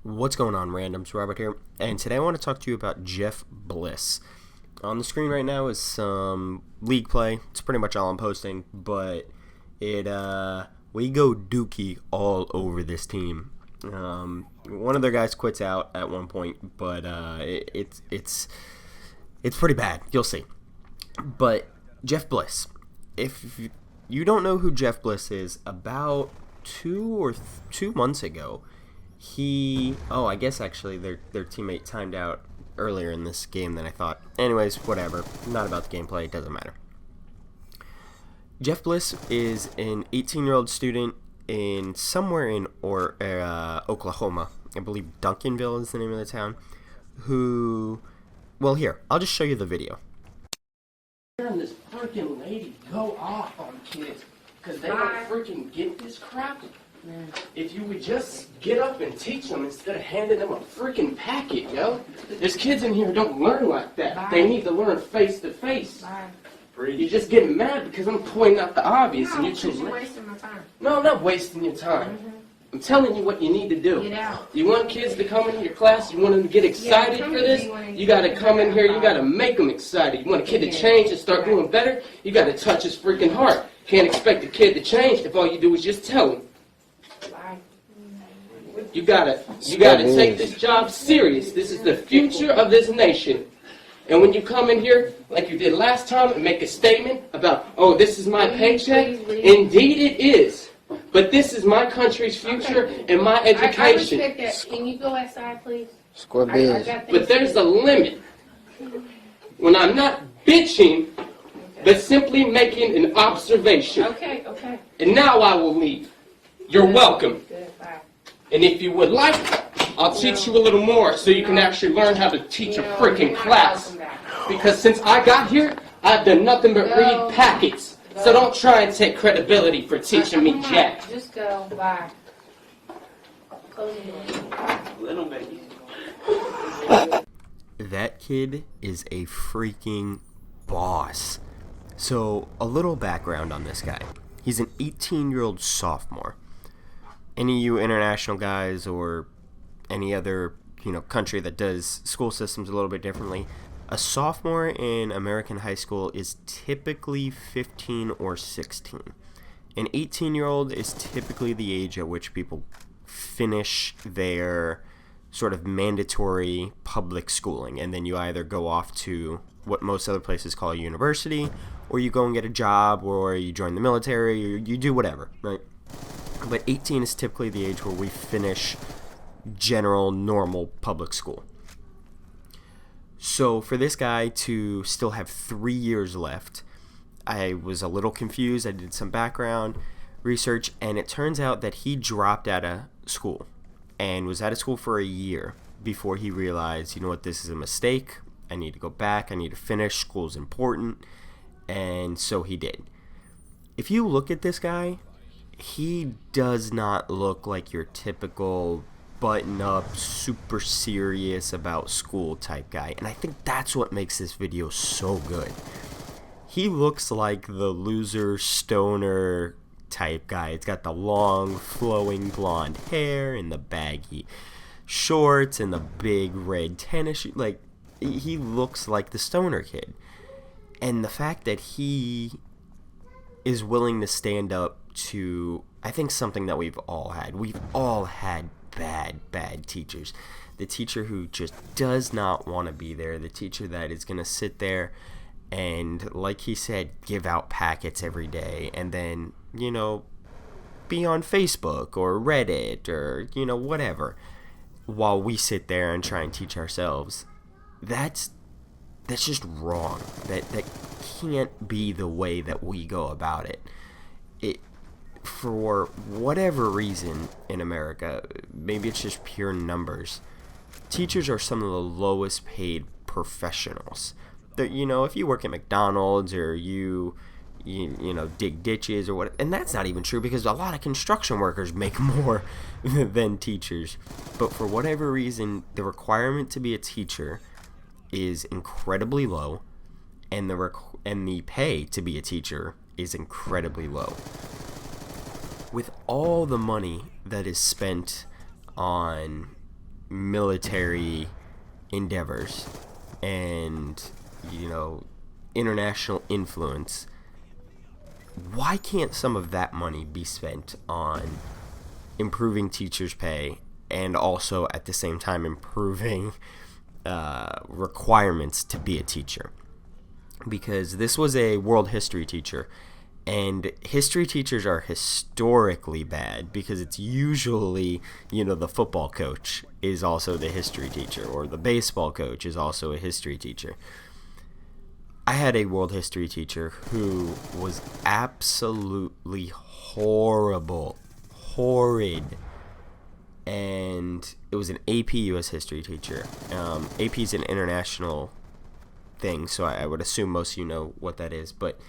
What's going on, randoms? Robert here, and today I want to talk to you about Jeff Bliss. On the screen right now is some league play. It's pretty much all I'm posting, but we go dookie all over this team. One of their guys quits out at one point, but it's pretty bad. You'll see. But Jeff Bliss, if you don't know who Jeff Bliss is, about 2 months ago, I guess actually their teammate timed out earlier in this game than I thought. Anyways, whatever. Not about the gameplay. It doesn't matter. Jeff Bliss is an 18-year-old student in somewhere in Oklahoma. I believe Duncanville is the name of the town. Here, I'll just show you the video. Hearing this freaking lady go off on kids because they don't freaking get this crap. If you would just get up and teach them instead of handing them a freaking packet, yo. There's kids in here who don't learn like that. They need to learn face to face. You're just getting mad because I'm pointing out the obvious and you're just wasting my time. No, I'm not wasting your time. I'm telling you what you need to do. Get out. You want kids to come into your class, you want them to get excited for this, you got to come in here, you got to make them excited. You want a kid to change and start doing better, you got to touch his freaking heart. Can't expect a kid to change if all you do is just tell him. You gotta take this job serious. This is the future of this nation. And when you come in here, like you did last time, and make a statement about, oh, this is my paycheck, indeed it is. But this is my country's future and my education. I respect that. Can you go outside, please? Score biz. But there's a limit. When I'm not bitching, but simply making an observation. Okay. And now I will leave. You're welcome. Good, bye. And if you would like, I'll teach you a little more so you can actually learn how to teach a freaking class. Because since I got here, I've done nothing but read packets. So don't try and take credibility for teaching me jack. Just go, bye. Close the door. That kid is a freaking boss. So, a little background on this guy. He's an 18-year-old sophomore. Any of you international guys or any other, country that does school systems a little bit differently, a sophomore in American high school is typically 15 or 16. An 18-year-old is typically the age at which people finish their sort of mandatory public schooling, and then you either go off to what most other places call a university, or you go and get a job, or you join the military, or you do whatever, right? But 18 is typically the age where we finish general, normal public school. So for this guy to still have 3 years left, I was a little confused. I did some background research, and it turns out that he dropped out of school and was out of school for a year before he realized, you know what, this is a mistake. I need to go back. I need to finish. School's important. And so he did. If you look at this guy, he does not look like your typical button-up, super serious about school type guy. And I think that's what makes this video so good. He looks like the loser, stoner type guy. It's got the long, flowing blonde hair and the baggy shorts and the big red tennis shoes. Like, he looks like the stoner kid. And the fact that he is willing to stand up to, I think, something that we've all had. We've all had bad teachers. The teacher who just does not want to be there. The teacher that is going to sit there and, like he said, give out packets every day. And then, be on Facebook or Reddit or, whatever. While we sit there and try and teach ourselves. That's just wrong. That can't be the way that we go about it. For whatever reason in America, maybe it's just pure numbers, teachers are some of the lowest paid professionals. If you work at McDonald's or you dig ditches or what, and that's not even true because a lot of construction workers make more than teachers. But for whatever reason, the requirement to be a teacher is incredibly low, and the pay to be a teacher is incredibly low. With all the money that is spent on military endeavors and, international influence, why can't some of that money be spent on improving teachers' pay and also at the same time improving requirements to be a teacher? Because this was a world history teacher, and history teachers are historically bad because it's usually, the football coach is also the history teacher, or the baseball coach is also a history teacher. I had a world history teacher who was absolutely horrible, horrid, and it was an AP US history teacher. AP is an international thing, so I would assume most of you know what that is, but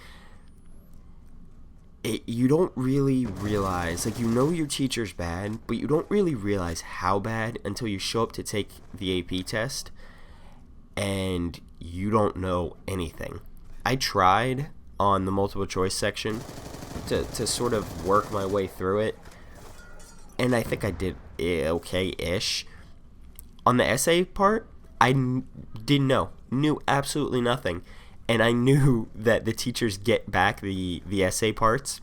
you don't really realize, your teacher's bad, but you don't really realize how bad until you show up to take the AP test and you don't know anything. I tried on the multiple choice section to sort of work my way through it, and I think I did okay-ish. On the essay part, I didn't know. Knew absolutely nothing. And I knew that the teachers get back the essay parts.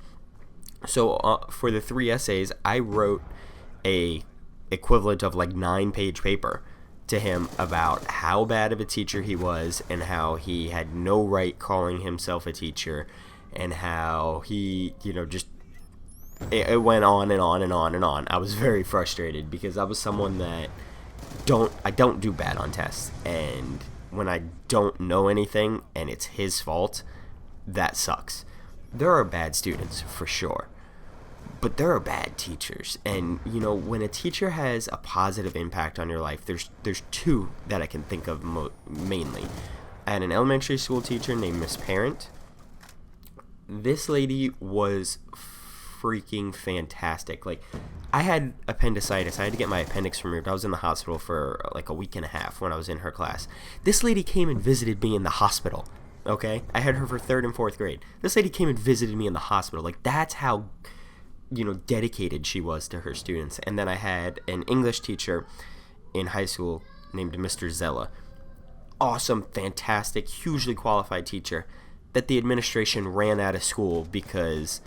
So for the 3 essays, I wrote a equivalent of 9-page paper to him about how bad of a teacher he was and how he had no right calling himself a teacher and how he, just it went on and on and on and on. I was very frustrated because I was someone that I don't do bad on tests, and when I don't know anything and it's his fault, that sucks. There are bad students for sure, but there are bad teachers, and when a teacher has a positive impact on your life, there's 2 that I can think of mainly. I had an elementary school teacher named Miss Parent. This lady was freaking fantastic. I had appendicitis. I had to get my appendix removed. I was in the hospital for a week and a half when I was in her class. This lady came and visited me in the hospital. Okay? I had her for 3rd and 4th grade. This lady came and visited me in the hospital. That's how, dedicated she was to her students. And then I had an English teacher in high school named Mr. Zella. Awesome, fantastic, hugely qualified teacher that the administration ran out of school because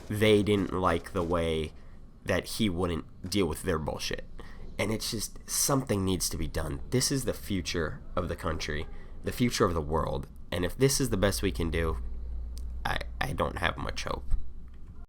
they didn't like the way that he wouldn't deal with their bullshit. And it's just, something needs to be done. This is the future of the country, the future of the world. And if this is the best we can do, I don't have much hope.